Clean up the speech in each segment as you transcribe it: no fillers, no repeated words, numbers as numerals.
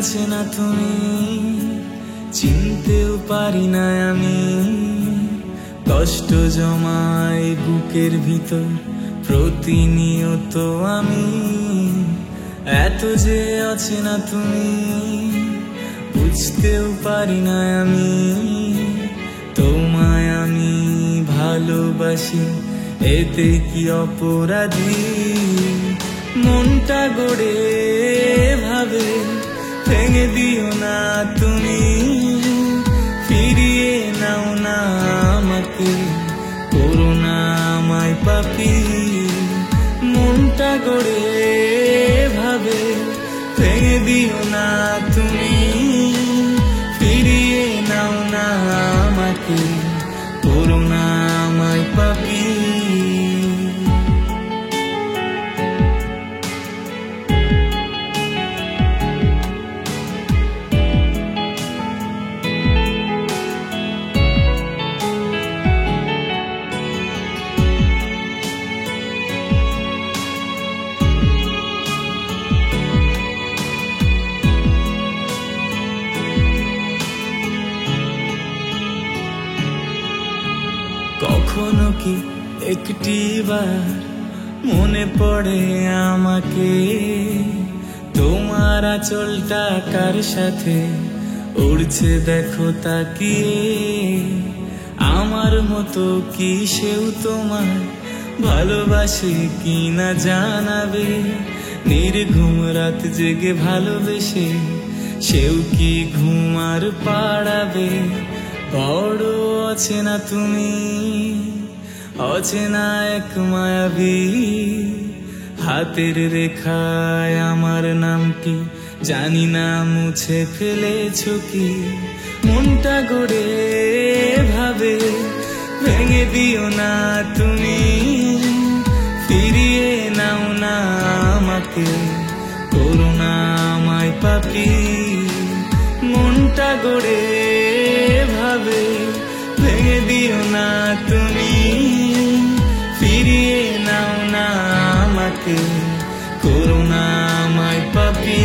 আছে না তুমি, চিনতেও পারি না আমি। কষ্ট জমায় বুকের ভিতর প্রতিনিয়ত আমি। এত যে আছে না তুমি, বুঝতেও পারি না আমি। তোমায় আমি ভালোবাসি, এতে কি অপরাধী? মনটা গড়ে ভাবে ভেঙে দিও না তুমি। ফিরিয়ে নাও না আমাকে, করো না আমায় পাপী। মনটা গড়ে ভাবে ভেঙে দিও না তুমি। ফিরিয়ে নাও না আমাকে, করো না আমায় পাপী। কখনো কি একটিবার মনে পড়ে আমাকে, তোমার আঁচলটা কার সাথে উড়ছে দেখো তাকিয়ে। আমার মতো কি সেও তোমার ভালোবাসে কি না জানাবে। নির্ঘুম রাত জেগে ভালোবেসে সেও কি ঘুম আর পাড়াবে। বড় অচেনা তুমি, অচেনা এক মায়াবী। হাতের রেখায় আমার নামটি জানি না মুছে ফেলেছো কি। মনটা গড়ে ভাবে ভেঙে দিও না তুমি। ফিরিয়ে নাও না আমাকে, করো না আমায় পাপী। মনটা গড়ে ভাবে ভেঙে দিও না তুমি। ফিরিয়ে নাও না আমাকে, করো না আমায় পাপী।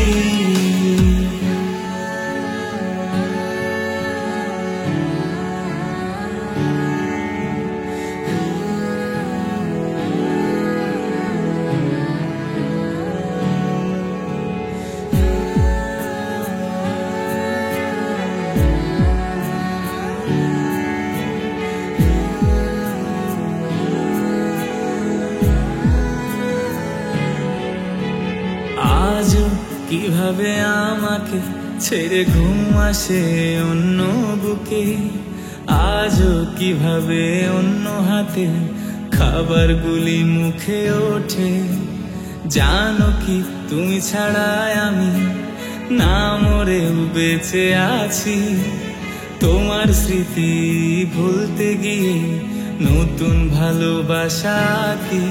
আজও কিভাবে আমাকে ছেড়ে ঘুম আসে অন্য বুকে। আজও কিভাবে অন্য হাতে খাবারগুলি মুখে ওঠে। জানো কি তুমি ছাড়াই আমি না মরেও বেঁচে আছি। তোমার স্মৃতি ভুলতে গিয়ে নতুন ভালোবাসা কি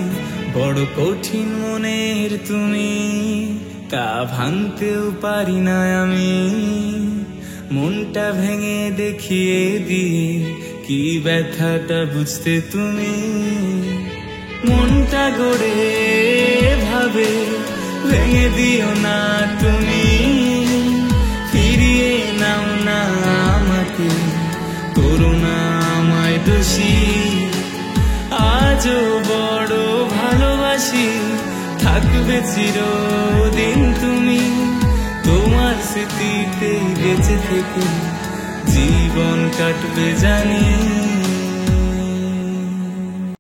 বড় কঠিন মনের তুমি। তা ভাঙতেও পারি না আমি। মনটা ভেঙে দেখিয়ে দিয়ে কি ব্যথাটা বুঝতে তুমি। মনটা গড়ে ভাবে ভেঙে দিও না তুমি। ফিরিয়ে নাও না আমাকে, করো না আমায় দোষী। আজও বড় ভালোবাসি, থাকবে চিরদিন তুমি। তোমার স্মৃতিতে বেঁচে থেকে জীবন কাটবে জানি।